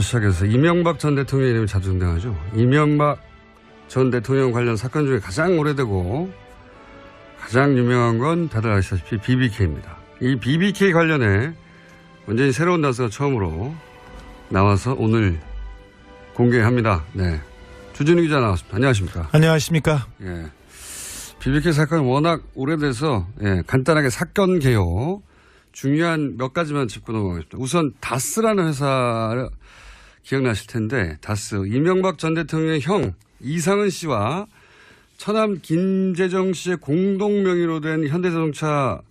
시작해서 이명박 전 대통령 이름이 자주 등장하죠. 이명박 전 대통령 관련 사건 중에 가장 오래되고 가장 유명한 건 다들 아시다시피 BBK입니다. 이 BBK 관련해 완전히 새로운 단서가 처음으로 나와서 오늘 공개합니다. 네, 주진우 기자 나왔습니다. 안녕하십니까? 안녕하십니까? 예, BBK 사건이 워낙 오래돼서 간단하게 사건 개요 중요한 몇 가지만 짚고 넘어가겠습니다. 우선 다스라는 회사 기억나실 텐데 다스 이명박 전 대통령의 형 이상은 씨와 처남 김재정 씨의 공동 명의로 된 현대자동차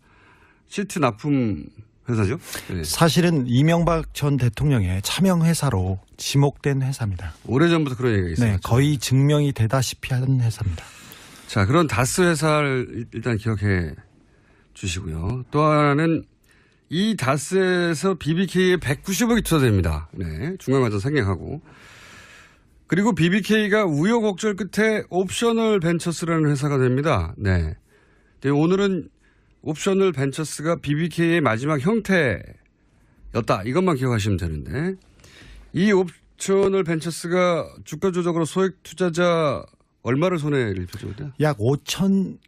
시트 납품 회사죠. 네. 사실은 이명박 전 대통령의 차명 회사로 지목된 회사입니다. 오래전부터 그런 얘기가 있어요. 네, 거의 증명이 되다시피 한 회사입니다. 자, 그런 다스 회사를 일단 기억해 주시고요. 또 하나는 이 다스에서 BBK에 190억이 투자됩니다. 네, 중간과정 생략하고. 그리고 BBK가 우여곡절 끝에 옵셔널 벤처스라는 회사가 됩니다. 네. 오늘은 옵셔널 벤처스가 BBK의 마지막 형태였다. 이것만 기억하시면 되는데 이 옵셔널 벤처스가 주가 조작으로 소액 투자자 얼마를 손해를 입혔죠? 약 600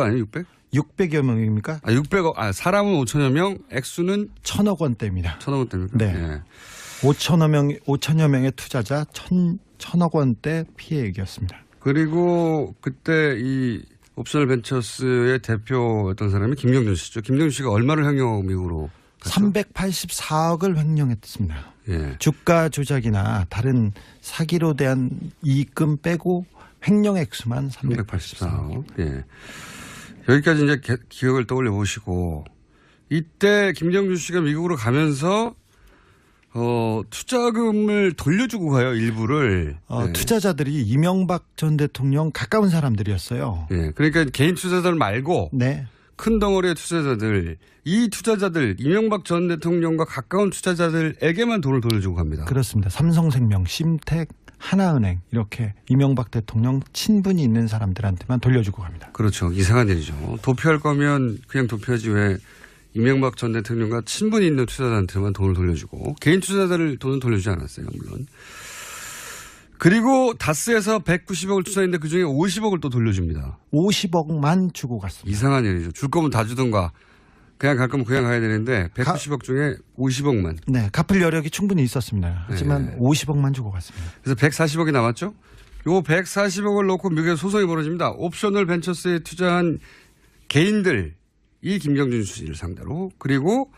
아니에요? 600? 600여 명입니까? 600억. 사람은 5천여 명, 액수는 1,000억 원대입니다. 1,000억 원대입니까? 네. 네. 5천여 명의 투자자 1,000억 원대 피해액이었습니다. 그리고 그때 이 옵셔널 벤처스의 대표였던 사람이 김경준 씨죠. 김경준 씨가 얼마를 횡령 미국으로 갔죠? 384억을 횡령했습니다. 예. 주가 조작이나 다른 사기로 대한 이익금 빼고 횡령 액수만 384억. 예. 여기까지 이제 기억을 떠올려 보시고 이때 김경준 씨가 미국으로 가면서 투자금을 돌려주고 가요, 일부를. 네. 투자자들이 이명박 전 대통령 가까운 사람들이었어요. 예. 그러니까 개인 투자자들 말고 네. 큰 덩어리의 투자자들, 이 투자자들, 이명박 전 대통령과 가까운 투자자들에게만 돈을 돌려주고 갑니다. 그렇습니다. 삼성생명, 심택, 하나은행 이렇게 이명박 대통령 친분이 있는 사람들한테만 돌려주고 갑니다. 그렇죠. 이상한 일이죠. 도피할 거면 그냥 도피하지 왜 이명박 전 대통령과 친분이 있는 투자자한테만 돈을 돌려주고 개인 투자자들 돈은 돌려주지 않았어요. 물론. 그리고 다스에서 190억을 투자했는데 그중에 50억을 또 돌려줍니다. 50억만 주고 갔습니다. 이상한 일이죠. 줄 거면 다 주든가 그냥 갈 거면 그냥 가야 되는데 190억 중에 50억만. 네. 갚을 여력이 충분히 있었습니다. 하지만 네. 50억만 주고 갔습니다. 그래서 140억이 남았죠. 요 140억을 놓고 미국에서 소송이 벌어집니다. 옵셔널 벤처스에 투자한 개인들 이 김경준 씨를 상대로 그리고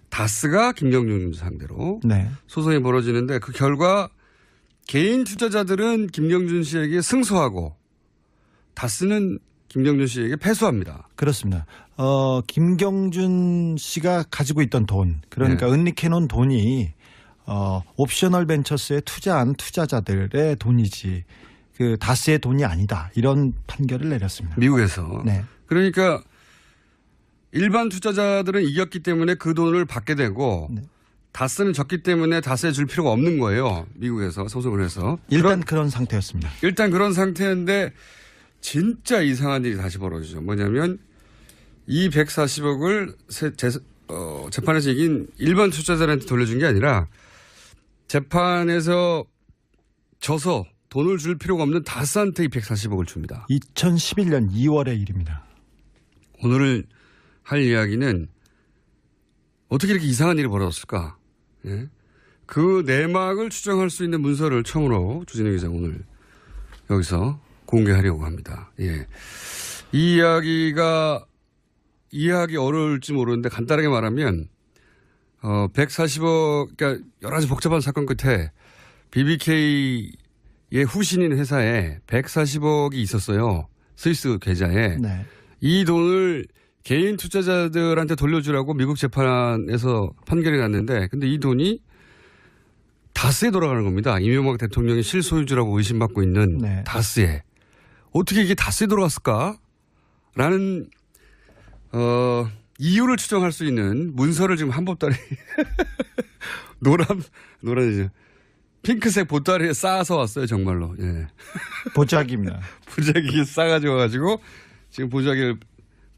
다스가 김경준 상대로 네. 소송이 벌어지는데 그 결과 개인 투자자들은 김경준 씨에게 승소하고 다스는 김경준 씨에게 패소합니다. 그렇습니다. 김경준 씨가 가지고 있던 돈, 그러니까 네. 은닉해 놓은 돈이 옵셔널 벤처스에 투자한 투자자들의 돈이지 그 다스의 돈이 아니다. 이런 판결을 내렸습니다. 미국에서. 네. 그러니까 일반 투자자들은 이겼기 때문에 그 돈을 받게 되고 네. 다스는 졌기 때문에 다스에 줄 필요가 없는 거예요. 미국에서 소송을 해서. 일단 그런 상태였습니다. 일단 그런 상태인데 진짜 이상한 일이 다시 벌어지죠. 뭐냐면 이 140억을 재판에서 이긴 일반 투자자들한테 돌려준 게 아니라 재판에서 져서 돈을 줄 필요가 없는 다스한테 이 140억을 줍니다. 2011년 2월의 일입니다. 오늘 할 이야기는 어떻게 이렇게 이상한 일이 벌어졌을까? 예? 그 내막을 추정할 수 있는 문서를 처음으로 주진우 기자 오늘 여기서 공개하려고 합니다. 예. 이 이야기가 이해하기 어려울지 모르는데 간단하게 말하면 140억 그러니까 여러 가지 복잡한 사건 끝에 BBK의 후신인 회사에 140억이 있었어요. 스위스 계좌에. 네. 이 돈을 개인 투자자들한테 돌려주라고 미국 재판에서 판결이 났는데 근데 이 돈이 다스에 돌아가는 겁니다. 이명박 대통령이 실소유주라고 의심받고 있는 네. 다스에. 어떻게 이게 다스에 돌아갔을까? 라는 이유를 추정할 수 있는 문서를 지금 한 보따리 노란 핑크색 보따리에 쌓아서 왔어요. 정말로. 예. 보자기입니다. 보자기에 싸가지고 와가지고 지금 보자기를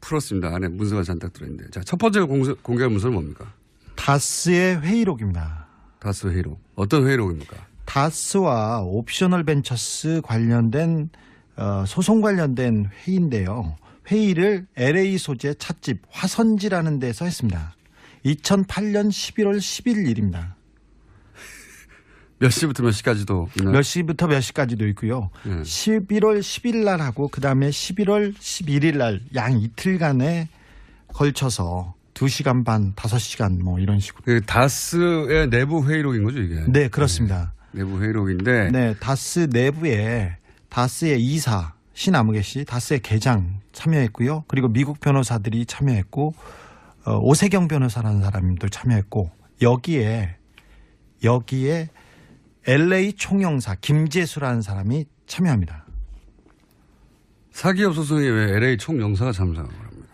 풀었습니다. 안에 문서가 잔뜩 들어있는데. 자, 첫 번째 공개할 문서는 뭡니까? 다스의 회의록입니다. 다스 회의록. 어떤 회의록입니까? 다스와 옵셔널 벤처스 관련된 소송 관련된 회의인데요. 회의를 LA 소재 찻집 화선지라는 데서 했습니다. 2008년 11월 10일 일입니다. 몇 시부터 몇 시까지도 있나요? 몇 시부터 몇 시까지도 있고요. 11월 10일 날 하고 그다음에 11월 11일 날 양 이틀간에 걸쳐서 2시간 반, 5시간 뭐 이런 식으로. 그 다스의 내부 회의록인 거죠, 이게? 네, 그렇습니다. 내부 회의록인데. 네, 다스 내부에 다스의 이사 신아무개 씨, 다스의 계장 참여했고요. 그리고 미국 변호사들이 참여했고 오세경 변호사라는 사람도 참여했고 여기에 LA 총영사 김재수라는 사람이 참여합니다. 사기업 소송에 왜 LA 총영사가 참석을 합니까?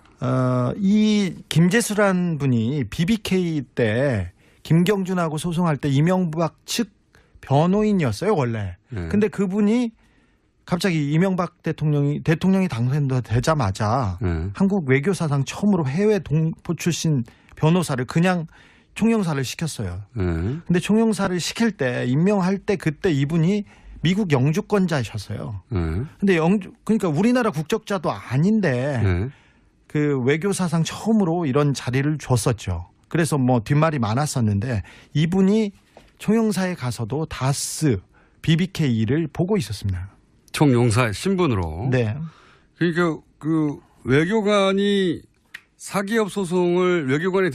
이 김재수라는 분이 BBK 때 김경준하고 소송할 때 이명박 측 변호인이었어요, 원래. 네. 근데 그분이 갑자기 이명박 대통령이 당선되자마자 네. 한국 외교사상 처음으로 해외 동포 출신 변호사를 그냥 총영사를 시켰어요. 네. 근데 총영사를 시킬 때 임명할 때 그때 이분이 미국 영주권자이셨어요. 네. 근데 그러니까 우리나라 국적자도 아닌데 네. 그 외교사상 처음으로 이런 자리를 줬었죠. 그래서 뭐 뒷말이 많았었는데 이분이 총영사에 가서도 다스 BBK를 보고 있었습니다. 총영사 신분으로. 네. 그러니까 그 외교관이 사기업 소송을 외교관이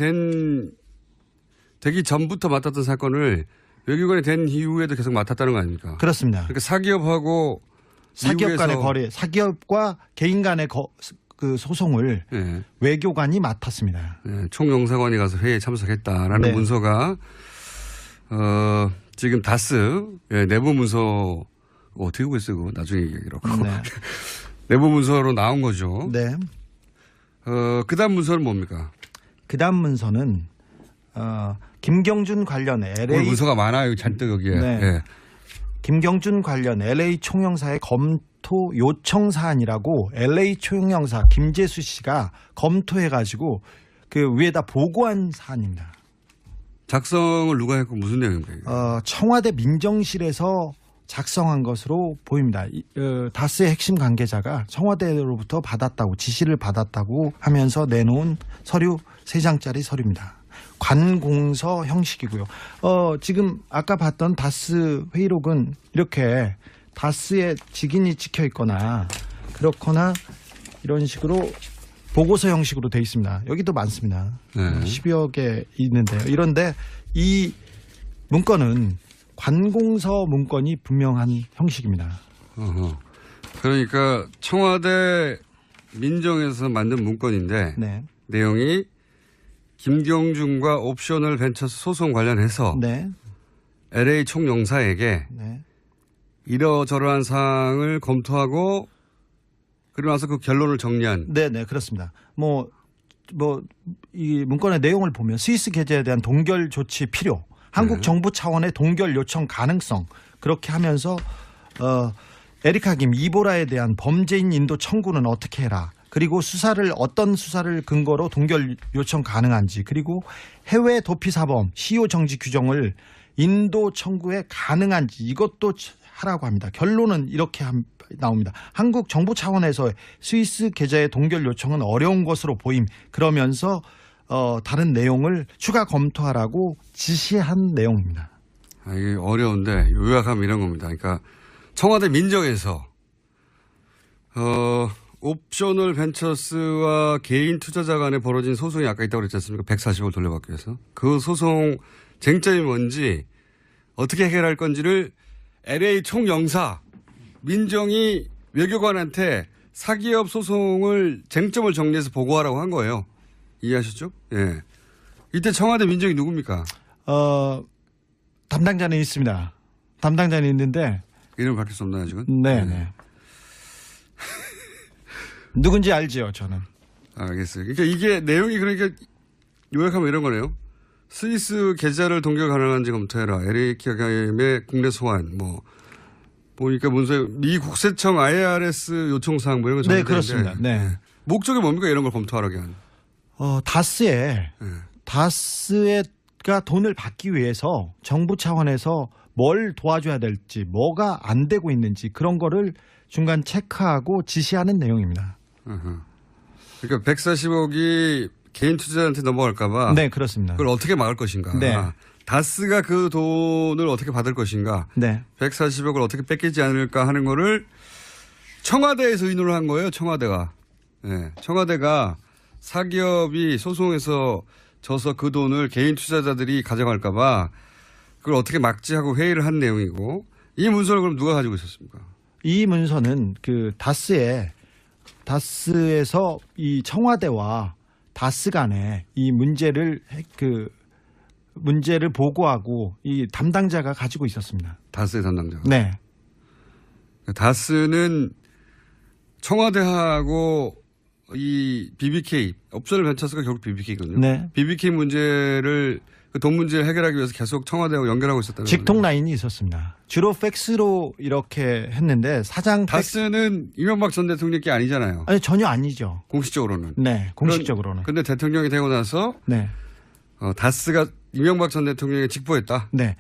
되기 전부터 맡았던 사건을 외교관이 된 이후에도 계속 맡았다는 거 아닙니까? 그렇습니다. 그러니까 사기업 간의 거래, 사기업과 개인 간의 그 소송을 네. 외교관이 맡았습니다. 네, 총영사관이 가서 회의에 참석했다라는 네. 문서가 지금 다스 내부 문서 어떻게 보고 있어요? 그거 나중에 얘기하기로 하고. 네. 내부 문서로 나온 거죠. 네. 그다음 문서는 뭡니까? 그다음 문서는 김경준 관련해 오늘 문서가 많아요. 잔뜩 여기에. 네. 네. 김경준 관련 LA 총영사의 검토 요청 사안이라고 LA 총영사 김재수 씨가 검토해가지고 그 위에다 보고한 사안입니다. 작성을 누가 했고 무슨 내용입니까? 청와대 민정실에서 작성한 것으로 보입니다. 다스의 핵심 관계자가 청와대로부터 받았다고 지시를 받았다고 하면서 내놓은 서류 3장짜리 서류입니다. 관공서 형식이고요. 지금 아까 봤던 다스 회의록은 이렇게 다스의 직인이 찍혀 있거나 그렇거나 이런 식으로 보고서 형식으로 돼 있습니다. 여기도 많습니다. 네. 10여 개 있는데요. 이런데 이 문건은 관공서 문건이 분명한 형식입니다. 그러니까 청와대 민정에서 만든 문건인데 네. 내용이 김경준과 옵셔널 벤처스 소송 관련해서 네. LA 총영사에게 네. 이러저러한 사항을 검토하고 그리고 나서 그 결론을 정리한. 네, 그렇습니다. 이 문건의 내용을 보면 스위스 계좌에 대한 동결 조치 필요, 한국 정부 차원의 동결 요청 가능성 그렇게 하면서 에리카 김 이보라에 대한 범죄인 인도 청구는 어떻게 해라. 그리고 어떤 수사를 근거로 동결 요청 가능한지 그리고 해외 도피 사범 시효 정지 규정을 인도 청구에 가능한지 이것도 하라고 합니다. 결론은 이렇게 나옵니다. 한국 정부 차원에서 스위스 계좌의 동결 요청은 어려운 것으로 보임. 그러면서 다른 내용을 추가 검토하라고 지시한 내용입니다. 이게 어려운데 요약하면 이런 겁니다. 그러니까 청와대 민정에서 옵셔널 벤처스와 개인 투자자 간에 벌어진 소송이 아까 있다고 그랬지 않습니까? 140을 돌려받기 위해서. 그 소송 쟁점이 뭔지 어떻게 해결할 건지를 LA 총영사 민정이 외교관한테 사기업 소송을 쟁점을 정리해서 보고하라고 한 거예요. 이해하셨죠? 예. 이때 청와대 민정이 누굽니까? 담당자는 있습니다. 담당자는 있는데 이름 밝힐 수 없나요, 아직은? 네. 누군지 알지요, 저는. 알겠어요. 그러니까 이게 내용이 그러니까 요약하면 이런 거네요. 스위스 계좌를 동결 가능한지 검토해라. LA 기업의 국내 소환 보니까 문서에 미 국세청 IRS 요청 사항 이런 거 네, 그렇습니다. 네. 목적이 뭡니까 이런 걸 검토하라게 한? 다스의 가 돈을 받기 위해서 정부 차원에서 뭘 도와줘야 될지, 뭐가 안 되고 있는지 그런 거를 중간 체크하고 지시하는 내용입니다. 그러니까 140억이 개인 투자자한테 넘어갈까 봐. 네, 그렇습니다. 그걸 어떻게 막을 것인가. 네. 다스가 그 돈을 어떻게 받을 것인가. 네. 140억을 어떻게 뺏기지 않을까 하는 거를 청와대에서 의논을 한 거예요. 청와대가. 네. 청와대가 사기업이 소송에서 져서 그 돈을 개인 투자자들이 가져갈까 봐 그걸 어떻게 막지 하고 회의를 한 내용이고, 이 문서를 그럼 누가 가지고 있었습니까? 이 문서는 그 다스에서 이 청와대와 다스 간에 이 문제를 보고하고 이 담당자가 가지고 있었습니다. 다스의 담당자가. 네. 다스는 청와대하고 이 BBK, 옵셔널 벤처스가 결국 BBK거든요. 네. BBK 문제를, 그 돈 문제를 해결하기 위해서 계속 청와대하고 연결하고 있었다는 직통 거죠. 라인이 있었습니다. 주로 팩스로 이렇게 했는데 다스는 이명박 전 대통령 게 아니잖아요. 아니, 전혀 아니죠. 공식적으로는. 네, 공식적으로는. 근데 대통령이 되고 나서 네. 다스가 이명박 전 대통령에 직보했다. 네.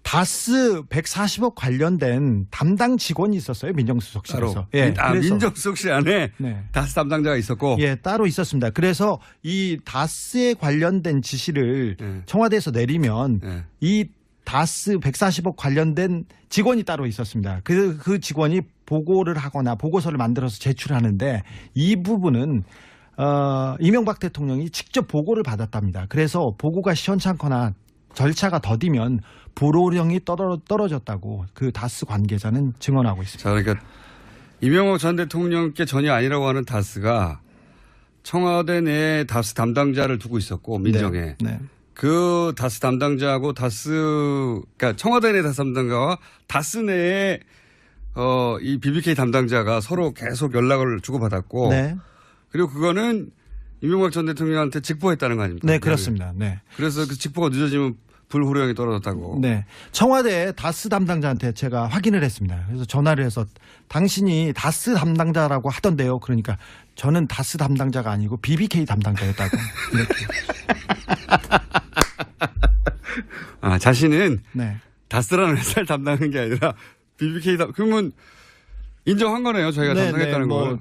다스 140억 관련된 담당 직원이 있었어요. 민정수석실에서. 따로. 예. 그래서 민정수석실 안에 네. 다스 담당자가 있었고. 예, 따로 있었습니다. 그래서 이 다스에 관련된 지시를 네. 청와대에서 내리면 네. 이 다스 140억 관련된 직원이 따로 있었습니다. 그 직원이 보고를 하거나 보고서를 만들어서 제출하는데, 이 부분은 이명박 대통령이 직접 보고를 받았답니다. 그래서 보고가 시원찮거나 절차가 더디면 불호령이 떨어졌다고 그 다스 관계자는 증언하고 있습니다. 자, 그러니까 이명박 전 대통령께 전혀 아니라고 하는 다스가 청와대 내에 다스 담당자를 두고 있었고, 민정에. 네. 네. 그 다스 담당자하고 그러니까 청와대 내 다스 담당자와 다스 내에 이 BBK 담당자가 서로 계속 연락을 주고받았고. 네. 그리고 그거는 이명박 전 대통령한테 직보했다는 거 아닙니까? 네, 그렇습니다. 네. 그래서 그 직보가 늦어지면 불호령이 떨어졌다고. 네. 청와대 다스 담당자한테 제가 확인을 했습니다. 그래서 전화를 해서 당신이 다스 담당자라고 하던데요. 그러니까 저는 다스 담당자가 아니고 BBK 담당자였다고. 이렇게. 자신은 네. 다스라는 회사를 담당하는 게 아니라 BBK 그러면 인정한 거네요. 저희가 담당했다는 거.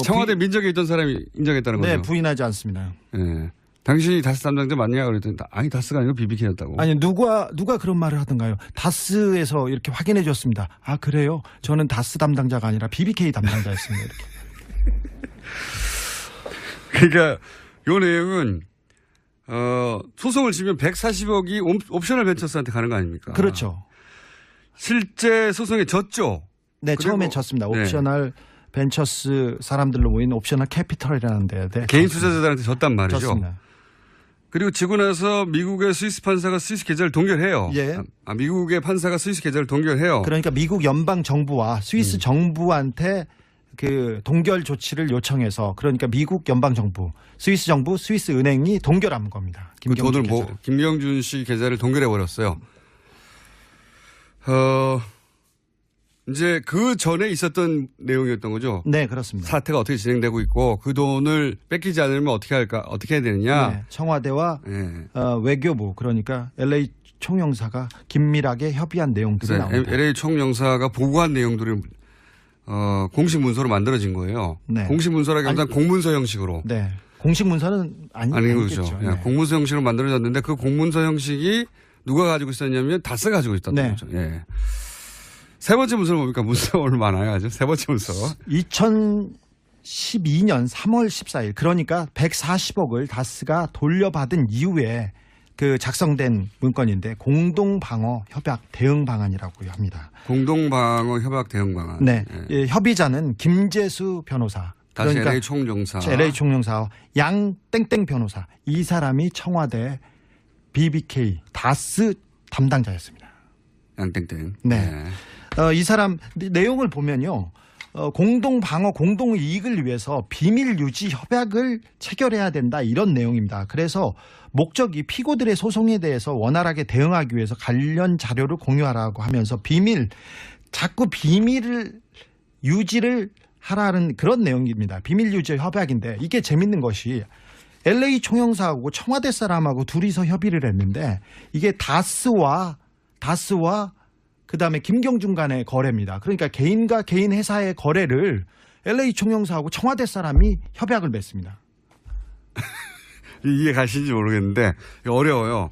청와대 민정에 있던 사람이 인정했다는 거죠. 네, 부인하지 않습니다. 네. 당신이 다스 담당자 맞냐 그랬더니 아니 다스가 아니고 BBK였다고. 아니 누가 그런 말을 하던가요? 다스에서 이렇게 확인해 줬습니다. 아 그래요? 저는 다스 담당자가 아니라 BBK 담당자였습니다. 이렇게. 그러니까 이 내용은 소송을 지면 140억이 옵셔널 벤처스한테 가는 거 아닙니까? 그렇죠. 실제 소송에 졌죠. 네, 처음에 졌습니다. 옵셔널 벤처스 사람들로 모인 옵셔널 캐피털이라는 데에 개인 투자자들한테 졌단 말이죠. 졌습니다. 그리고 지고 나서 미국의 스위스 판사가 스위스 계좌를 동결해요. 예. 미국의 판사가 스위스 계좌를 동결해요. 그러니까 미국 연방 정부와 스위스 정부한테 그 동결 조치를 요청해서, 그러니까 미국 연방 정부, 스위스 정부, 스위스 은행이 동결한 겁니다. 그 돈을 김경준 씨 계좌를 동결해 버렸어요. 이제 그 전에 있었던 내용이었던 거죠. 네, 그렇습니다. 사태가 어떻게 진행되고 있고 그 돈을 뺏기지 않으면 어떻게 해야 되느냐. 네, 청와대와 네. 외교부, 그러니까 LA 총영사가 긴밀하게 협의한 내용들이 나옵니다. LA 총영사가 보고한 내용들이 공식 문서로 만들어진 거예요. 네. 공식 문서라기보다는 공문서 형식으로. 네. 공식 문서는 아니겠죠. 거죠. 네. 공문서 형식으로 만들어졌는데 그 공문서 형식이 누가 가지고 있었냐면 다스가 가지고 있었던 네. 거죠. 예. 세 번째 문서는 뭡니까? 문서 오늘 많아요. 아주. 세 번째 문서. 2012년 3월 14일, 그러니까 140억을 다스가 돌려받은 이후에 그 작성된 문건인데, 공동방어 협약 대응 방안이라고 합니다. 공동방어 협약 대응 방안. 네. 예. 협의자는 김재수 변호사. 다시 그러니까 LA 총영사. LA 총영사와 양 땡땡 변호사. 이 사람이 청와대 BBK 다스 담당자였습니다. 양땡땡. 네. 이 사람 내용을 보면요. 공동 방어, 공동 이익을 위해서 비밀 유지 협약을 체결해야 된다, 이런 내용입니다. 그래서 목적이 피고들의 소송에 대해서 원활하게 대응하기 위해서 관련 자료를 공유하라고 하면서 자꾸 비밀을 유지를 하라는 그런 내용입니다. 비밀 유지 협약인데, 이게 재밌는 것이 LA 총영사하고 청와대 사람하고 둘이서 협의를 했는데 이게 다스와 그다음에 김경준 간의 거래입니다. 그러니까 개인과 개인 회사의 거래를 LA 총영사하고 청와대 사람이 협약을 맺습니다. 이해 가시는지 모르겠는데 어려워요.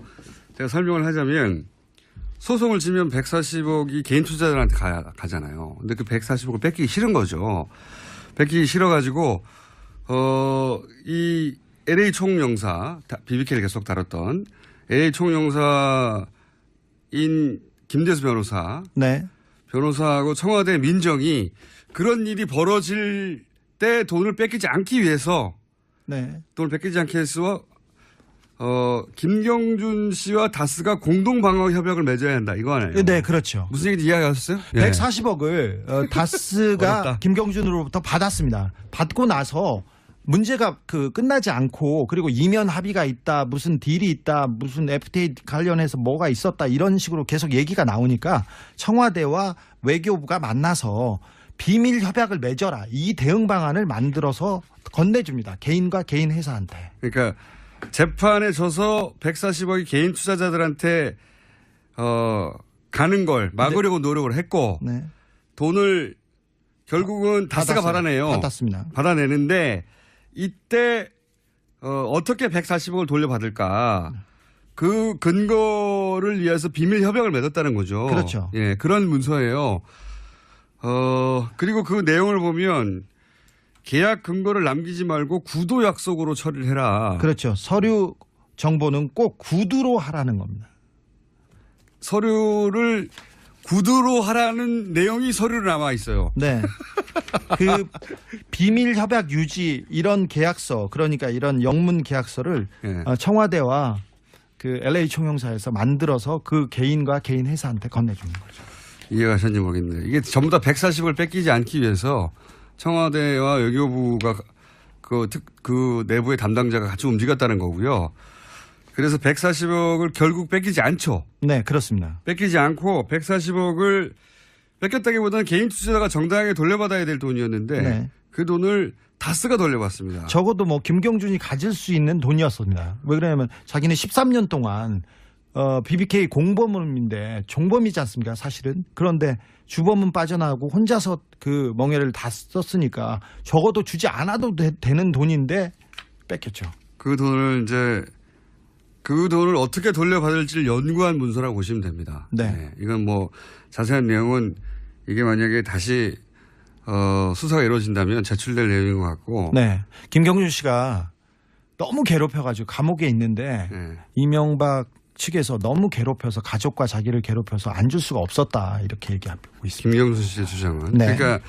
제가 설명을 하자면 소송을 지면 140억이 개인 투자자들한테 가잖아요. 근데 그 140억을 뺏기기 싫은 거죠. 뺏기기 싫어가지고 이 LA 총영사 BBK를 계속 다뤘던 LA 총영사인 김대수 변호사, 네. 변호사하고 청와대 민정이 그런 일이 벌어질 때 돈을 뺏기지 않기 위해서 네. 돈을 뺏기지 않기 위해서 김경준 씨와 다스가 공동 방어 협약을 맺어야 한다 이거 아니에요? 네, 그렇죠. 무슨 얘기인지 이해하셨어요? 140억을 다스가 어렵다. 김경준으로부터 받았습니다. 받고 나서 문제가 끝나지 않고 그리고 이면 합의가 있다, 무슨 딜이 있다, 무슨 FTA 관련해서 뭐가 있었다 이런 식으로 계속 얘기가 나오니까 청와대와 외교부가 만나서 비밀 협약을 맺어라 이 대응 방안을 만들어서 건네줍니다. 개인과 개인 회사한테. 그러니까 재판에 져서 140억이 개인 투자자들한테 가는 걸 막으려고 노력을 했고 네. 돈을 결국은 다스가 받아내요. 받았습니다. 받아내는데 이때 어떻게 140억을 돌려받을까 그 근거를 위해서 비밀 협약을 맺었다는 거죠. 그렇죠. 예, 그런 문서예요. 그리고 그 내용을 보면 계약 근거를 남기지 말고 구도 약속으로 처리를 해라. 그렇죠. 서류 정보는 꼭 구두로 하라는 겁니다. 서류를 구두로 하라는 내용이 서류로 남아 있어요. 네. 그 비밀 협약 유지 이런 계약서 그러니까 이런 영문 계약서를 예. 청와대와 그 LA 총영사에서 만들어서 그 개인과 개인 회사한테 건네주는 거죠. 이해가 하셨는지 모르겠네요. 이게 전부 다 140을 뺏기지 않기 위해서 청와대와 외교부가 그 내부의 담당자가 같이 움직였다는 거고요. 그래서 140억을 결국 뺏기지 않죠. 네, 그렇습니다. 뺏기지 않고 140억을 뺏겼다기보다는 개인 투자자가 정당하게 돌려받아야 될 돈이었는데 네. 그 돈을 다스가 돌려받습니다. 적어도 뭐 김경준이 가질 수 있는 돈이었습니다. 왜 그러냐면 자기는 13년 동안 BBK 공범인데 종범이지 않습니까? 사실은. 그런데 주범은 빠져나가고 혼자서 그 멍해를 다 썼으니까 적어도 주지 않아도 되는 돈인데 뺏겼죠. 그 돈을 어떻게 돌려받을지를 연구한 문서라고 보시면 됩니다. 네. 이건 뭐 자세한 내용은 이게 만약에 다시 수사가 이루어진다면 제출될 내용인 것 같고. 네. 김경준 씨가 너무 괴롭혀가지고 감옥에 있는데 네. 이명박 측에서 너무 괴롭혀서 가족과 자기를 괴롭혀서 안 줄 수가 없었다 이렇게 얘기하고 있습니다. 김경수 씨의 주장은. 네. 그러니까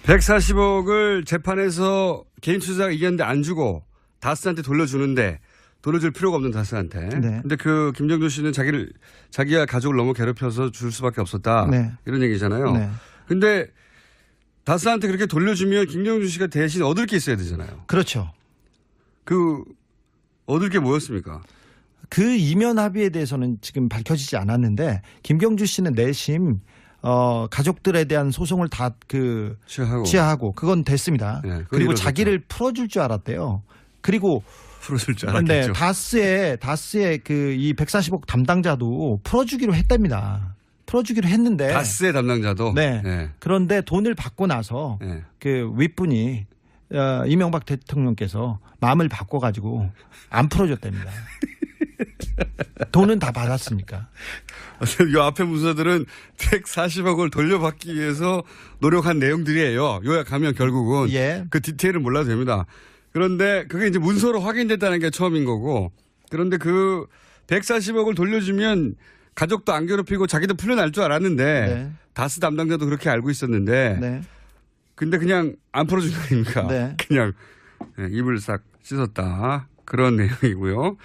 140억을 재판에서 개인 투자자가 이겼는데 안 주고 다스한테 돌려주는데 돌려줄 필요가 없는 다스한테. 네. 근데 그 김경준 씨는 자기가 가족을 너무 괴롭혀서 줄 수밖에 없었다. 네. 이런 얘기잖아요. 네. 근데 다스한테 그렇게 돌려주면 김경준 씨가 대신 얻을 게 있어야 되잖아요. 그렇죠. 얻을 게 뭐였습니까? 그 이면 합의에 대해서는 지금 밝혀지지 않았는데 김경준 씨는 내심 가족들에 대한 소송을 다 취하하고 그건 됐습니다. 네, 그건 그리고 이루어졌죠. 자기를 풀어줄 줄 알았대요. 그리고 풀어줄 줄 네, 알았겠죠. 다스의 이 140억 담당자도 풀어주기로 했답니다. 풀어주기로 했는데 다스의 담당자도. 네. 네. 그런데 돈을 받고 나서 네. 그 윗분이 이명박 대통령께서 마음을 바꿔가지고 안 풀어줬답니다. 돈은 다 받았으니까. 이 앞에 문서들은 140억을 돌려받기 위해서 노력한 내용들이에요. 요약하면 결국은. 예. 그 디테일은 몰라도 됩니다. 그런데 그게 이제 문서로 확인됐다는 게 처음인 거고. 그런데 그 140억을 돌려주면 가족도 안 괴롭히고 자기도 풀려날 줄 알았는데 네. 다스 담당자도 그렇게 알고 있었는데 네. 근데 그냥 안 풀어준 거 아닙니까? 네. 그냥 입을 싹 씻었다. 그런 내용이고요.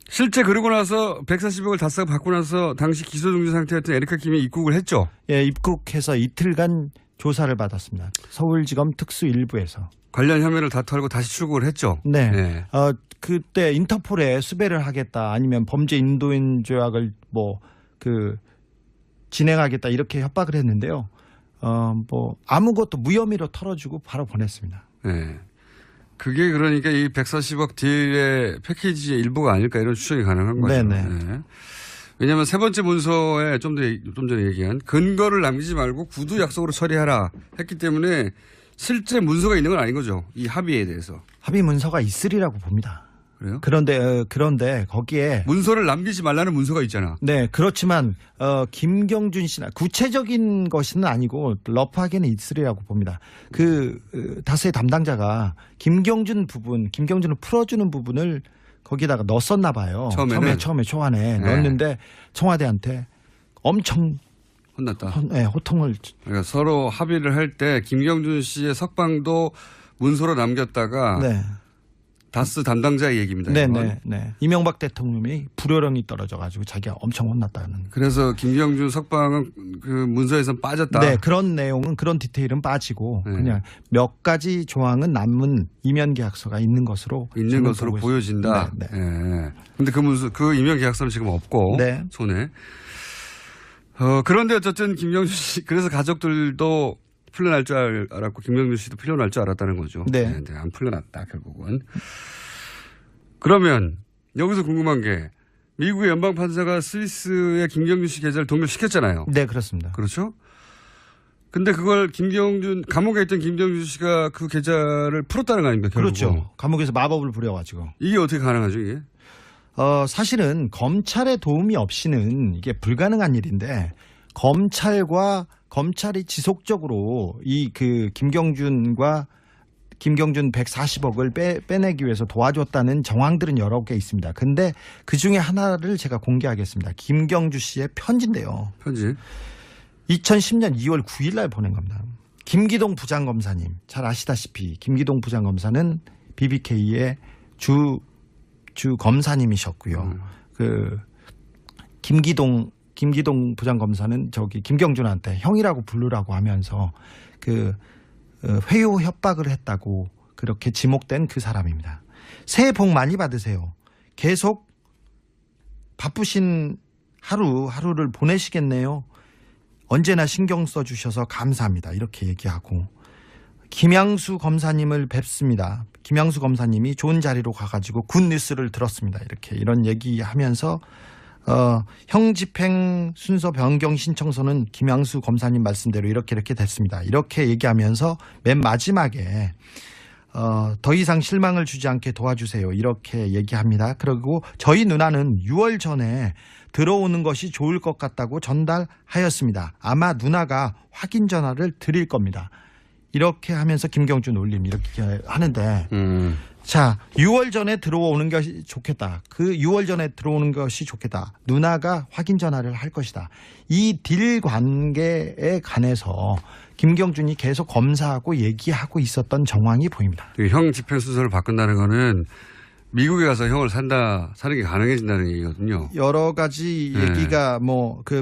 실제 그러고 나서 140억을 다스가 받고 나서 당시 기소중지 상태였던 에리카 김이 입국을 했죠. 예, 입국해서 이틀간 조사를 받았습니다. 서울지검 특수 1부에서. 관련 혐의를 다 털고 다시 출국을 했죠. 네. 네. 그때 인터폴에 수배를 하겠다 아니면 범죄 인도인 조약을 진행하겠다 이렇게 협박을 했는데요. 아무것도 무혐의로 털어주고 바로 보냈습니다. 네. 그게 그러니까 이 140억 딜의 패키지의 일부가 아닐까 이런 추정이 가능한 거죠. 네네. 네. 왜냐하면 세 번째 문서에 좀 전에 얘기한 근거를 남기지 말고 구두 약속으로 처리하라 했기 때문에 실제 문서가 있는 건 아닌 거죠. 이 합의에 대해서. 합의 문서가 있으리라고 봅니다. 그래요? 그런데 거기에 문서를 남기지 말라는 문서가 있잖아. 네, 그렇지만 김경준 씨나 구체적인 것은 아니고 러프하게는 있으리라고 봅니다. 다스의 담당자가 김경준을 풀어주는 부분을 거기다가 넣었었나 봐요. 처음에 초안에 넣었는데 청와대한테 엄청 혼났다. 호통을. 그러니까 서로 합의를 할 때 김경준 씨의 석방도 문서로 남겼다가 네. 다스 담당자의 얘기입니다. 네. 이명박 대통령이 불효령이 떨어져가지고 자기가 엄청 혼났다는. 그래서 김경준 석방은 그 문서에선 빠졌다. 네, 그런 내용은 그런 디테일은 빠지고 네. 그냥 몇 가지 조항은 남은 이면 계약서가 있는 것으로 보여진다. 네. 근데 그 문서, 그 이면 계약서는 지금 없고 네. 손에. 그런데 어쨌든 김경준 씨 그래서 가족들도 풀려날 줄 알았고 김경준 씨도 풀려날 줄 알았다는 거죠. 네. 안 풀려났다 결국은. 그러면 여기서 궁금한 게 미국의 연방 판사가 스위스의 김경준 씨 계좌를 동결시켰잖아요. 네, 그렇습니다. 그렇죠? 근데 그걸 감옥에 있던 김경준 씨가 그 계좌를 풀었다는 거 아닙니까? 결국은. 그렇죠. 감옥에서 마법을 부려가지고. 이게 어떻게 가능하죠, 이게? 사실은 검찰의 도움이 없이는 이게 불가능한 일인데 검찰이 지속적으로 김경준 140억을 빼내기 위해서 도와줬다는 정황들은 여러 개 있습니다. 근데 그 중에 하나를 제가 공개하겠습니다. 김경주 씨의 편지인데요. 편지. 2010년 2월 9일 날 보낸 겁니다. 김기동 부장검사님, 잘 아시다시피 김기동 부장검사는 BBK의 주 검사님이셨고요. 김기동 부장검사는 김경준한테 형이라고 부르라고 하면서 회유 협박을 했다고 그렇게 지목된 그 사람입니다. 새해 복 많이 받으세요. 계속 바쁘신 하루를 보내시겠네요. 언제나 신경 써주셔서 감사합니다. 이렇게 얘기하고 김양수 검사님을 뵙습니다. 김양수 검사님이 좋은 자리로 가가지고 굿뉴스를 들었습니다. 이런 얘기하면서 형집행 순서 변경 신청서는 김양수 검사님 말씀대로 이렇게 됐습니다. 이렇게 얘기하면서 맨 마지막에 더 이상 실망을 주지 않게 도와주세요. 이렇게 얘기합니다. 그리고 저희 누나는 6월 전에 들어오는 것이 좋을 것 같다고 전달하였습니다. 아마 누나가 확인 전화를 드릴 겁니다. 이렇게 하면서 김경준 올림 이렇게 하는데 자, 6월 전에 들어오는 것이 좋겠다. 그 6월 전에 들어오는 것이 좋겠다. 누나가 확인 전화를 할 것이다. 이 딜 관계에 관해서 김경준이 계속 검사하고 얘기하고 있었던 정황이 보입니다. 형 집행 순서를 바꾼다는 거는 미국에 가서 형을 사는 게 가능해진다는 얘기거든요. 여러 가지 얘기가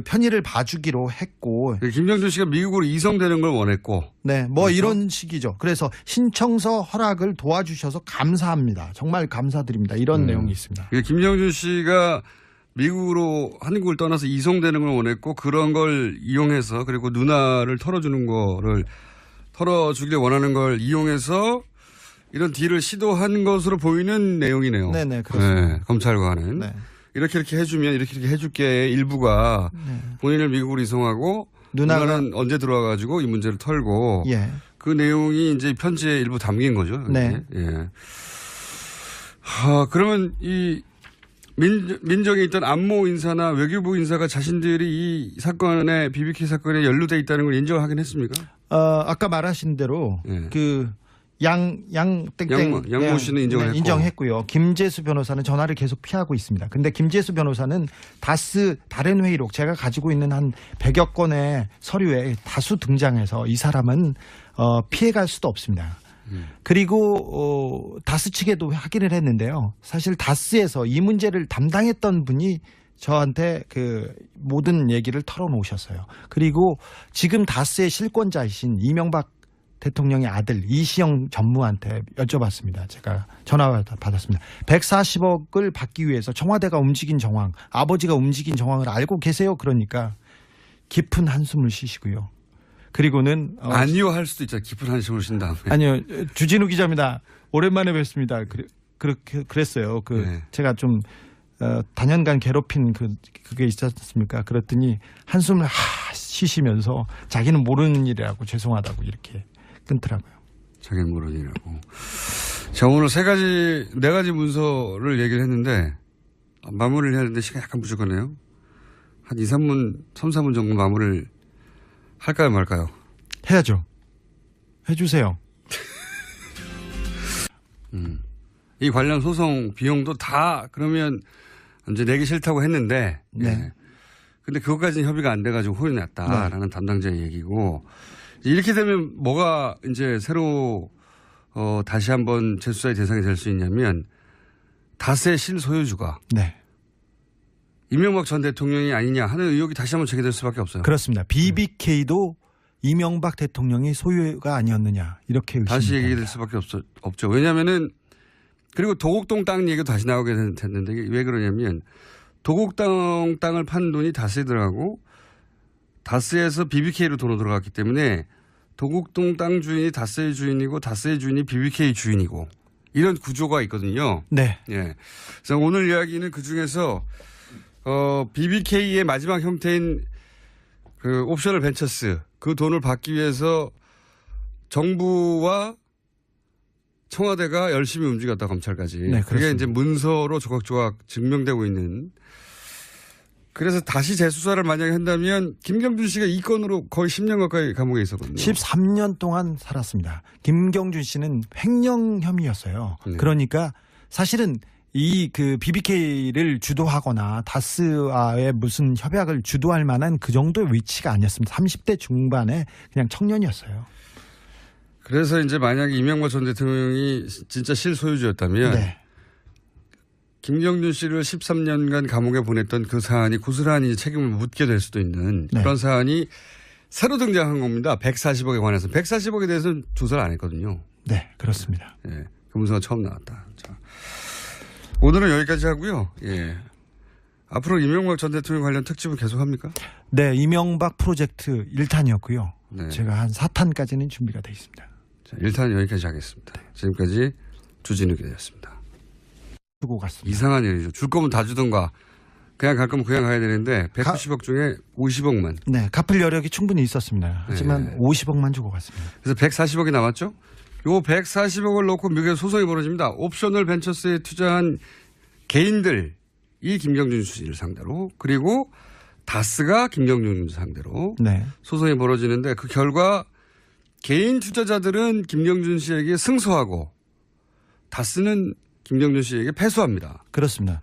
편의를 봐주기로 했고. 김경준 씨가 미국으로 이송되는 걸 원했고. 네, 그렇죠? 이런 식이죠. 그래서 신청서 허락을 도와주셔서 감사합니다. 정말 감사드립니다. 이런 내용이 있습니다. 김경준 씨가 미국으로 한국을 떠나서 이송되는 걸 원했고 그런 걸 이용해서 그리고 누나를 털어주길 원하는 걸 이용해서 이런 딜을 시도한 것으로 보이는 내용이네요. 네네, 그렇습니다. 네, 검찰과는. 네. 이렇게 해주면 이렇게 해줄게 일부가 본인을 미국으로 이송하고 누나는 언제 들어와가지고 이 문제를 털고 그 내용이 이제 편지에 일부 담긴 거죠. 네. 예. 그러면 이 민정에 있던 안모 인사나 외교부 인사가 자신들이 이 사건에 BBK 사건에 연루돼 있다는 걸 인정을 하긴 했습니까? 아까 말하신 대로 양모 씨는 인정을 인정했고요. 김재수 변호사는 전화를 계속 피하고 있습니다. 근데 김재수 변호사는 다른 회의록 제가 가지고 있는 한 100여 건의 서류에 다수 등장해서 이 사람은 피해갈 수도 없습니다. 그리고 다스 측에도 확인을 했는데요. 사실 다스에서 이 문제를 담당했던 분이 저한테 모든 얘기를 털어놓으셨어요. 그리고 지금 다스의 실권자이신 이명박 대통령의 아들 이시영 전무한테 여쭤봤습니다. 제가 전화 받았습니다. 140억을 받기 위해서 청와대가 움직인 정황, 아버지가 움직인 정황을 알고 계세요? 그러니까 깊은 한숨을 쉬시고요. 그리고는 아니요 할 수도 있잖아요. 깊은 한숨을 쉰 다음에. 아니요. 주진우 기자입니다. 오랜만에 뵙습니다. 그렇게 그랬어요. 네. 제가 좀 단연간 괴롭힌 그게 있지 않습니까? 그랬더니 한숨을 쉬시면서 자기는 모르는 일이라고 죄송하다고 이렇게 끊더라고요. 자기는 모르는 일이라고. 자, 오늘 네 가지 문서를 얘기를 했는데 마무리를 해야 되는데 시간이 약간 부족하네요. 한 3, 4분 정도 마무리를 할까요 말까요? 해야죠. 해주세요. 이 관련 소송 비용도 다 그러면 이제 내기 싫다고 했는데. 네. 예. 근데 그것까지는 협의가 안 돼가지고 혼이 났다라는 담당자의 얘기고. 이렇게 되면 뭐가 이제 새로 다시 한번 재수사의 대상이 될 수 있냐면 다스의 실소유주가. 네. 이명박 전 대통령이 아니냐 하는 의혹이 다시 한번 제기될 수밖에 없어요. 그렇습니다. BBK도 이명박 대통령이 소유가 아니었느냐 이렇게 다시 의심이 얘기될 수밖에 없죠. 왜냐하면은 그리고 도곡동 땅 얘기도 다시 나오게 됐는데 왜 그러냐면 도곡동 땅을 판 돈이 다스에 들어가고 다스에서 BBK로 돈으로 들어갔기 때문에 도곡동 땅 주인이 다스의 주인이고 다스의 주인이 BBK 주인이고 이런 구조가 있거든요. 네. 예. 그래서 오늘 이야기는 그 중에서 BBK의 마지막 형태인 그 옵셔널 벤처스 그 돈을 받기 위해서 정부와 청와대가 열심히 움직였다 검찰까지. 네, 그게 이제 문서로 조각조각 증명되고 있는. 그래서 다시 재수사를 만약에 한다면 김경준 씨가 이 건으로 거의 10년 가까이 감옥에 있었거든요. 13년 동안 살았습니다. 김경준 씨는 횡령 혐의였어요. 네. 그러니까 사실은 이 BBK를 주도하거나 다스와의 무슨 협약을 주도할 만한 그 정도의 위치가 아니었습니다. 30대 중반에 그냥 청년이었어요. 그래서 이제 만약에 이명박 전 대통령이 진짜 실소유주였다면 네. 김경준 씨를 13년간 감옥에 보냈던 그 사안이 고스란히 책임을 묻게 될 수도 있는 네. 그런 사안이 새로 등장한 겁니다. 140억에 관해서. 140억에 대해서는 조사를 안 했거든요. 네, 그렇습니다. 예, 그 문서가 처음 나왔다. 자, 오늘은 여기까지 하고요. 예. 앞으로 이명박 전 대통령 관련 특집은 계속합니까? 네, 이명박 프로젝트 1탄이었고요. 네. 제가 한 4탄까지는 준비가 되어 있습니다. 자, 일단 여기까지 하겠습니다. 지금까지 주진우 기자였습니다. 주고 갔습니다. 이상한 일이죠. 줄 거면 다 주던가. 그냥 갈 거면 그냥 가야 되는데 190억 중에 50억만. 네, 갚을 여력이 충분히 있었습니다. 하지만 네. 50억만 주고 갔습니다. 그래서 140억이 남았죠. 요 140억을 놓고 미국에 소송이 벌어집니다. 옵셔널 벤처스에 투자한 개인들, 이 김경준 씨를 상대로 그리고 다스가 김경준 상대로 네. 소송이 벌어지는데 그 결과 개인 투자자들은 김경준 씨에게 승소하고 다스는 김경준 씨에게 패소합니다. 그렇습니다.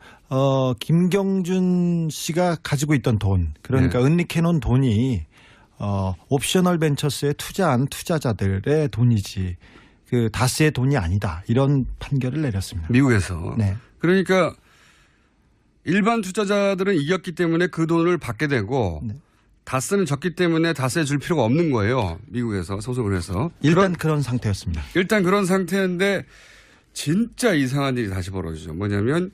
김경준 씨가 가지고 있던 돈, 그러니까 네. 은닉해놓은 돈이 옵셔널 벤처스에 투자한 투자자들의 돈이지 그 다스의 돈이 아니다. 이런 판결을 내렸습니다. 미국에서. 네. 그러니까 일반 투자자들은 이겼기 때문에 그 돈을 받게 되고 네. 다스는 졌기 때문에 다스에 줄 필요가 없는 거예요. 미국에서 소송을 해서. 일단 그런 상태였습니다. 일단 그런 상태인데 진짜 이상한 일이 다시 벌어지죠. 뭐냐면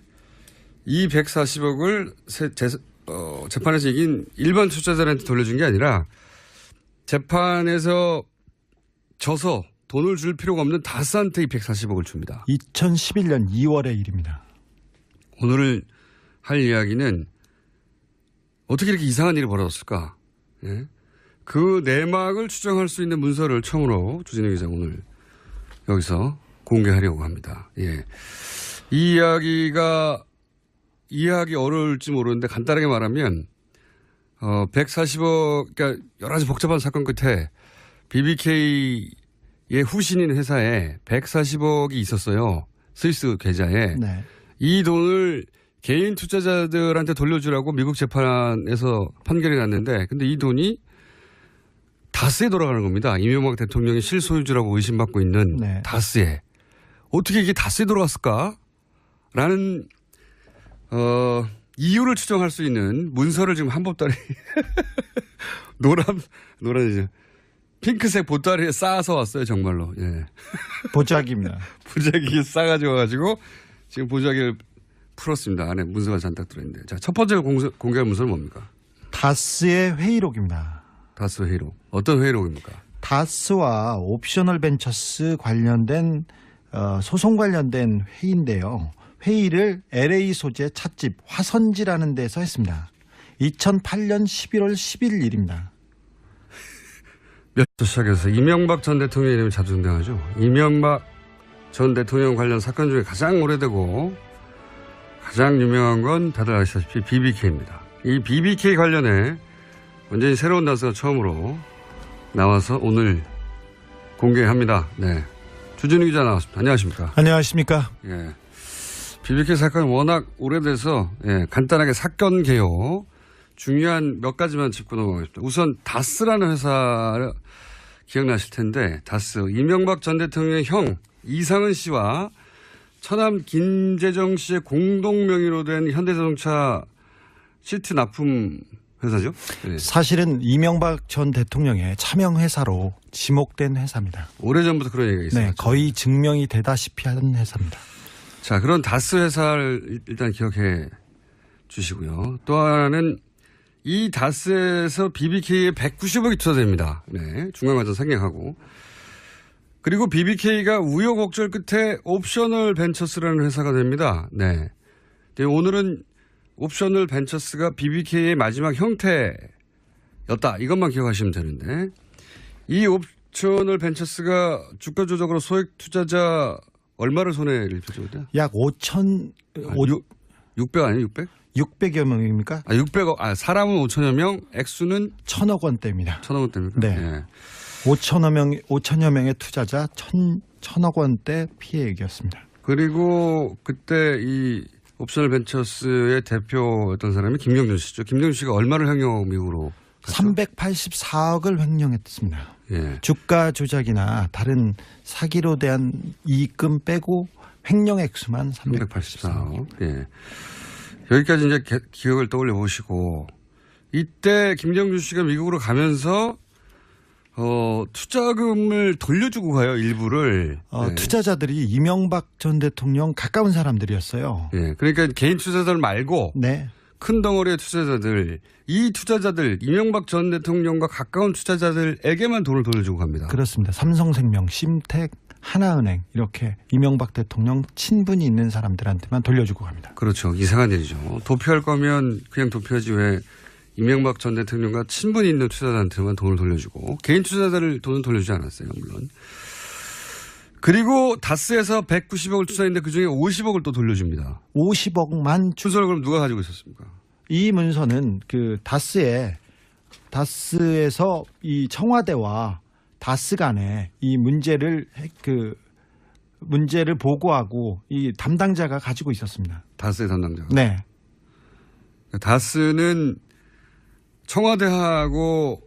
이 140억을 재판에서 이긴 일반 투자자한테 돌려준 게 아니라 재판에서 져서 돈을 줄 필요가 없는 다스한테 이 140억을 줍니다. 2011년 2월의 일입니다. 오늘 할 이야기는 어떻게 이렇게 이상한 일이 벌어졌을까? 예? 그 내막을 추정할 수 있는 문서를 처음으로 주진우 기자 오늘 여기서 공개하려고 합니다. 예. 이 이야기가 이해하기 어려울지 모르는데 간단하게 말하면 140억, 그러니까 여러 가지 복잡한 사건 끝에 BBK의 후신인 회사에 140억이 있었어요. 스위스 계좌에. 네. 이 돈을 개인 투자자들한테 돌려주라고 미국 재판에서 판결이 났는데 근데 이 돈이 다스에 돌아가는 겁니다. 이명박 대통령이 실소유주라고 의심받고 있는 네. 다스에. 어떻게 이게 다스에 돌아갔을까? 라는 이유를 추정할 수 있는 문서를 지금 한 보따리 노란이죠. 핑크색 보따리에 쌓아서 왔어요. 정말로. 예. 보자기입니다. 보자기에 싸가지고 와가지고 지금 보자기를 풀었습니다. 안에 문서가 잔뜩 들어있는데. 자, 첫 번째 공개할 문서는 뭡니까? 다스의 회의록입니다. 다스 회의록. 어떤 회의록입니까? 다스와 옵셔널 벤처스 관련된 소송 관련된 회의인데요. 회의를 LA 소재 찻집 화선지라는 데서 했습니다. 2008년 11월 10일 일입니다. 몇 주 시작해서 이명박 전 대통령 이름이 자주 등장하죠. 이명박 전 대통령 관련 사건 중에 가장 오래되고 가장 유명한 건 다들 아시다시피 BBK입니다. 이 BBK 관련해 완전히 새로운 다스가 처음으로 나와서 오늘 공개합니다. 네. 주진우 기자 나왔습니다. 안녕하십니까? 안녕하십니까? 예. BBK 사건이 워낙 오래돼서 간단하게 사건 개요 중요한 몇 가지만 짚고 넘어가겠습니다. 우선 다스라는 회사 기억나실 텐데 다스 이명박 전 대통령의 형 이상은 씨와 처남 김재정 씨의 공동 명의로 된 현대자동차 시트 납품 회사죠. 네. 사실은 이명박 전 대통령의 차명 회사로 지목된 회사입니다. 오래전부터 그런 얘기가 있어요. 네, 거의 증명이 되다시피 하는 회사입니다. 자, 그런 다스 회사를 일단 기억해 주시고요. 또 하나는 이 다스에서 BBK에 190억이 투자됩니다. 네, 중간과정 상향하고. 그리고 BBK가 우여곡절 끝에 옵셔널 벤처스라는 회사가 됩니다. 네. 오늘은 옵셔널 벤처스가 BBK의 마지막 형태였다. 이것만 기억하시면 되는데 이 옵셔널 벤처스가 주가 조작으로 소액 투자자 얼마를 손해를 입혔죠? 약 600 아니에요? 600? 600여 명입니까? 600억. 사람은 5천여 명, 액수는 1,000억 원대입니다. 1,000억 원대입니까? 네. 네. 5천여 명의 투자자 1,000억 원대 피해액이었습니다. 그리고 그때 이 옵셔널 벤처스의 대표였던 사람이 김경준 씨죠. 김경준 씨가 얼마를 횡령 미국으로 갔죠? 384억을 횡령했습니다. 예. 주가 조작이나 다른 사기로 대한 이익금 빼고 횡령 액수만 384억. 384억. 예. 여기까지 이제 기억을 떠올려 보시고 이때 김경준 씨가 미국으로 가면서 투자금을 돌려주고 가요, 일부를. 네. 투자자들이 이명박 전 대통령 가까운 사람들이었어요. 예. 그러니까 개인 투자자들 말고 네. 큰 덩어리의 투자자들, 이 투자자들, 이명박 전 대통령과 가까운 투자자들에게만 돈을 돌려주고 갑니다. 그렇습니다. 삼성생명, 심택, 하나은행 이렇게 이명박 대통령 친분이 있는 사람들한테만 돌려주고 갑니다. 그렇죠. 이상한 일이죠. 도피할 거면 그냥 도피하지 왜 이명박 전 대통령과 친분이 있는 투자자한테만 돈을 돌려주고 개인 투자자들 돈은 돌려주지 않았어요. 물론. 그리고 다스에서 190억을 투자했는데 그중에 50억을 또 돌려줍니다. 50억만 순서를 그럼 누가 가지고 있었습니까? 이 문서는 그 다스에서 이 청와대와 다스 간에 이 문제를 보고하고 이 담당자가 가지고 있었습니다. 다스의 담당자가. 네. 다스는 청와대하고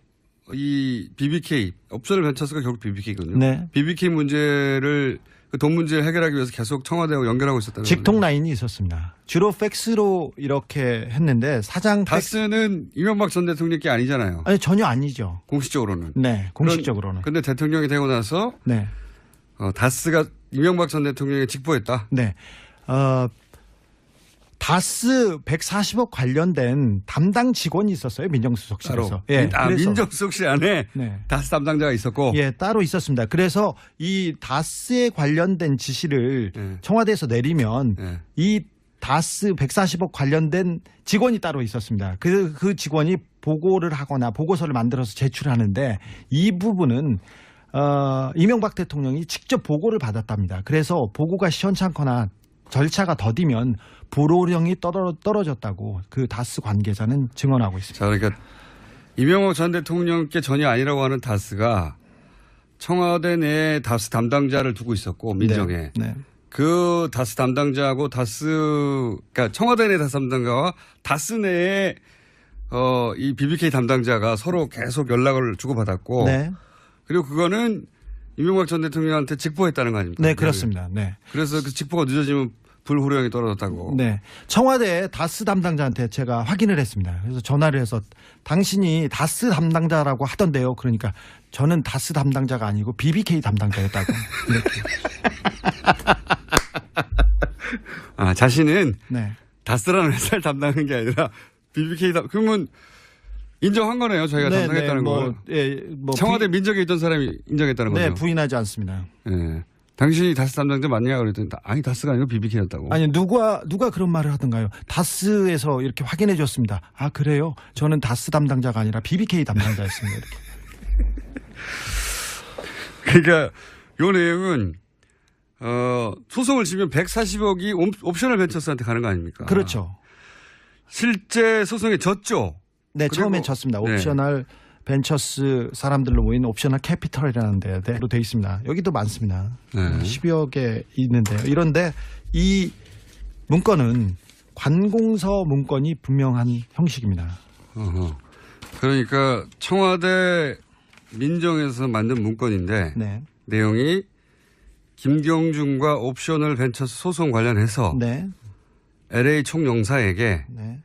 이 BBK, 옵셔널 벤처스가 결국 BBK거든요. 네. BBK 문제를 그 돈 문제를 해결하기 위해서 계속 청와대하고 연결하고 있었다는 거죠. 직통 라인이 있었습니다. 주로 팩스로 이렇게 했는데 사장 다스는 이명박 전 대통령 게 아니잖아요. 아니 전혀 아니죠. 공식적으로는. 네, 공식적으로는. 그런데 대통령이 되고 나서 네. 다스가 이명박 전 대통령에 직보했다. 네. 다스 140억 관련된 담당 직원이 있었어요. 민정수석실에서. 예. 민정수석실 안에 네. 다스 담당자가 있었고. 예, 따로 있었습니다. 그래서 이 다스에 관련된 지시를 네. 청와대에서 내리면 네. 이 다스 140억 관련된 직원이 따로 있었습니다. 그 직원이 보고를 하거나 보고서를 만들어서 제출하는데 이 부분은 이명박 대통령이 직접 보고를 받았답니다. 그래서 보고가 시원찮거나 절차가 더디면 불호령이 떨어졌다고 그 다스 관계자는 증언하고 있습니다. 자, 그러니까 이명박 전 대통령께 전혀 아니라고 하는 다스가 청와대 내에 다스 담당자를 두고 있었고 민정에. 네. 네. 그 다스 담당자하고 그러니까 청와대 내 다스 담당자와 다스 내에 이 BBK 담당자가 서로 계속 연락을 주고받았고. 네. 그리고 그거는 이명박 전 대통령한테 직보했다는 거 아닙니까? 네, 그렇습니다. 네. 그래서 그 직보가 늦어지면 불호령이 떨어졌다고. 네. 청와대 다스 담당자한테 제가 확인을 했습니다. 그래서 전화를 해서 당신이 다스 담당자라고 하던데요. 그러니까 저는 다스 담당자가 아니고 BBK 담당자였다고. 이렇게. 자신은 네. 다스라는 회사를 담당하는 게 아니라 BBK 그러면 인정한 거네요. 저희가 네, 담당했다는 걸. 청와대 민정에 있던 사람이 인정했다는 거죠. 네, 부인하지 않습니다. 예. 당신이 다스 담당자 맞냐 그랬더니 아니 다스가 아니고 BBK였다고. 아니 누가 그런 말을 하던가요? 다스에서 이렇게 확인해 줬습니다. 아 그래요? 저는 다스 담당자가 아니라 BBK 담당자였습니다. 이렇게. 그러니까 요 내용은 소송을 지면 140억이 옵셔널 벤처스한테 가는 거 아닙니까? 그렇죠. 실제 소송에 졌죠. 네, 그리고- 처음엔 졌습니다. 네. 옵셔널 벤처스 사람들로 모인 옵셔널 캐피털이라는 데로 돼 있습니다. 여기도 많습니다. 네. 10여 개 있는데요. 이런데 이 문건은 관공서 문건이 분명한 형식입니다. 어허. 그러니까 청와대 민정에서 만든 문건인데 네. 내용이 김경준과 옵셔널 벤처스 소송 관련해서 네. LA 총영사에게 네.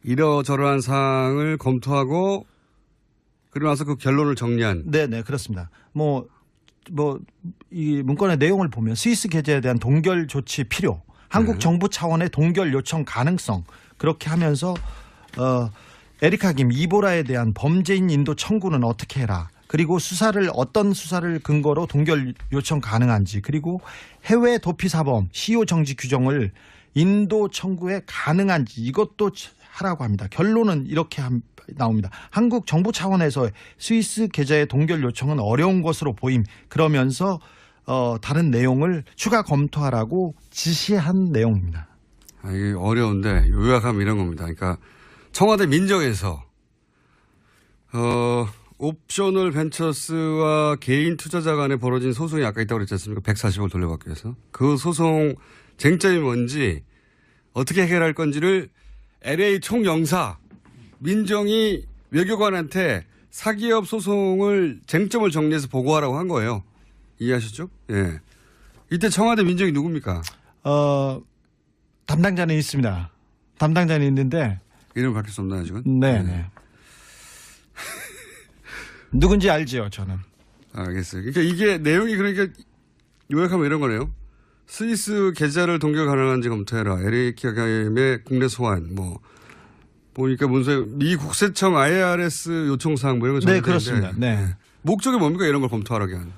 이러저러한 사항을 검토하고 그러고 나서 그 결론을 정리한. 네, 네, 그렇습니다. 이 문건의 내용을 보면 스위스 계좌에 대한 동결 조치 필요, 한국 정부 차원의 동결 요청 가능성 그렇게 하면서 에리카 김 이보라에 대한 범죄인 인도 청구는 어떻게 해라. 그리고 어떤 수사를 근거로 동결 요청 가능한지 그리고 해외 도피 사범 시효 정지 규정을 인도 청구에 가능한지 이것도 하라고 합니다. 결론은 이렇게 나옵니다. 한국 정부 차원에서 스위스 계좌의 동결 요청은 어려운 것으로 보임. 그러면서 다른 내용을 추가 검토하라고 지시한 내용입니다. 이게 어려운데 요약하면 이런 겁니다. 그러니까 청와대 민정에서 옵셔널 벤처스와 개인 투자자 간에 벌어진 소송이 아까 있다고 그랬지 않습니까? 140억 돌려받기 위해서. 그 소송 쟁점이 뭔지 어떻게 해결할 건지를 LA 총영사 민정이 외교관한테 사기업 소송을 쟁점을 정리해서 보고하라고 한 거예요. 이해하셨죠? 예. 이때 청와대 민정이 누굽니까? 담당자는 있습니다. 담당자는 있는데 이름 밝힐 수 없나요, 지금? 네, 네. 누군지 알지요, 저는. 알겠어요. 그러니까 이게 내용이 그러니까 요약하면 이런 거네요. 스위스 계좌를 동결 가능한지 검토해라. LA기업의 국내 소환 보니까 문서에 미 국세청 IRS 요청사항 이런 거 네, 그렇습니다. 네. 목적이 뭡니까 이런 걸 검토하라게 하는.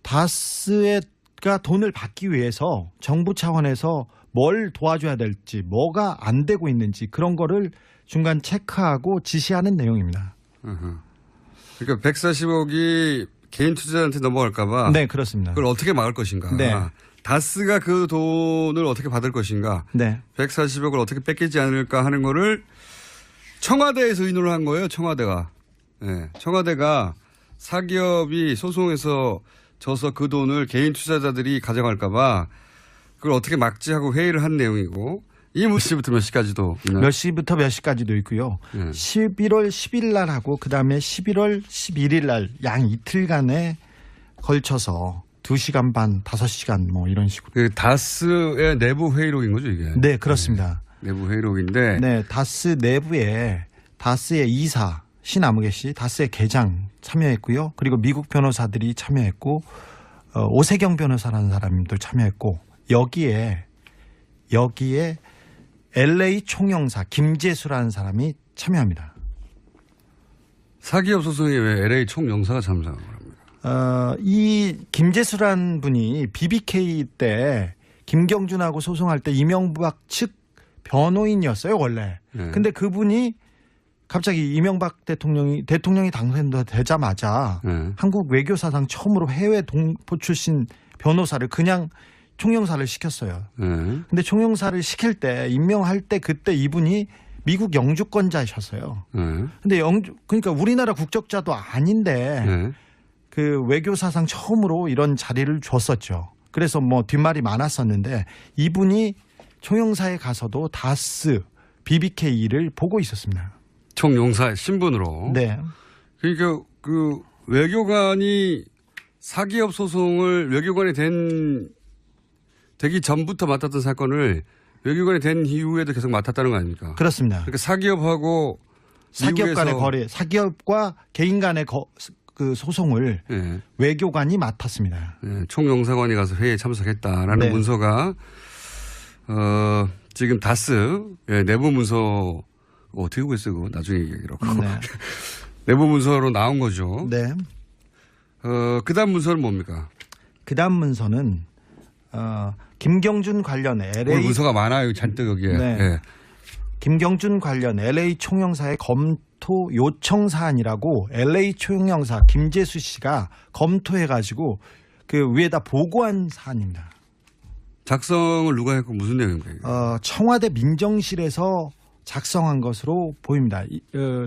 다스가 돈을 받기 위해서 정부 차원에서 뭘 도와줘야 될지 뭐가 안 되고 있는지 그런 거를 중간 체크하고 지시하는 내용입니다. 그러니까 140억이 개인 투자자한테 넘어갈까 봐. 네, 그렇습니다. 그걸 어떻게 막을 것인가. 네. 다스가 그 돈을 어떻게 받을 것인가. 네. 140억을 어떻게 뺏기지 않을까 하는 거를 청와대에서 의논을 한 거예요. 청와대가. 네. 청와대가 사기업이 소송에서 져서 그 돈을 개인 투자자들이 가져갈까 봐 그걸 어떻게 막지 하고 회의를 한 내용이고 이 몇 시부터 몇 시까지도 있나요? 몇 시부터 몇 시까지도 있고요. 11월 10일 날 하고 그다음에 11월 11일 날 양 이틀간에 걸쳐서 2시간 반, 5시간 이런 식으로. 그 다스의 내부 회의록인 거죠, 이게? 네, 그렇습니다. 네, 내부 회의록인데. 네, 다스 내부에 다스의 이사 신아무개 씨, 다스의 계장 참여했고요. 그리고 미국 변호사들이 참여했고 오세경 변호사라는 사람도 참여했고 여기에 LA 총영사 김재수라는 사람이 참여합니다. 사기업 소송에 왜 LA 총영사가 참석한 겁니까? 이 김재수라는 분이 BBK 때 김경준하고 소송할 때 이명박 측 변호인이었어요, 원래. 네. 근데 그분이 갑자기 이명박 대통령이 당선되자마자 네. 한국 외교사상 처음으로 해외 동포 출신 변호사를 그냥 총영사를 시켰어요. 네. 근데 총영사를 시킬 때 임명할 때 그때 이분이 미국 영주권자이셨어요. 네. 근데 그러니까 우리나라 국적자도 아닌데 네. 그 외교사상 처음으로 이런 자리를 줬었죠. 그래서 뒷말이 많았었는데 이분이 총영사에 가서도 다스 BBK를 보고 있었습니다. 총영사 신분으로. 네. 그러니까 그 외교관이 사기업 소송을 외교관이 되기 전부터 맡았던 사건을 외교관이 된 이후에도 계속 맡았다는 거 아닙니까? 그렇습니다. 그러니까 사기업하고 사기업 간의 거래, 사기업과 개인 간의 그 소송을 네. 외교관이 맡았습니다. 네, 총영사관이 가서 회의에 참석했다라는 네. 문서가 지금 다스 내부 문서로 어떻게 보겠어요, 그거. 나중에 얘기하기로 하고. 네. 내부 문서로 나온 거죠. 네. 그 다음 문서는 뭡니까? 그다음 문서는 김경준 관련 오늘 LA 문서가 많아요, 잔뜩 여기에. 네. 예. 김경준 관련 LA 총영사의 검토 요청 사안이라고 LA 총영사 김재수 씨가 검토해가지고 그 위에다 보고한 사안입니다. 작성을 누가 했고 무슨 내용인가요? 이게? 청와대 민정실에서 작성한 것으로 보입니다.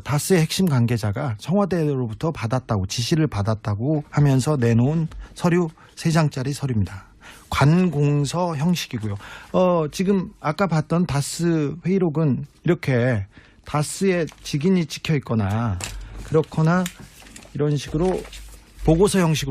다스의 핵심 관계자가 청와대로부터 받았다고 지시를 받았다고 하면서 내놓은 서류 3장짜리 서류입니다. 관공서 형식이고요. 지금 아까 봤던 다스 회의록은 이렇게 다스의 직인이 찍혀 있거나 그렇거나 이런 식으로 보고서 형식으로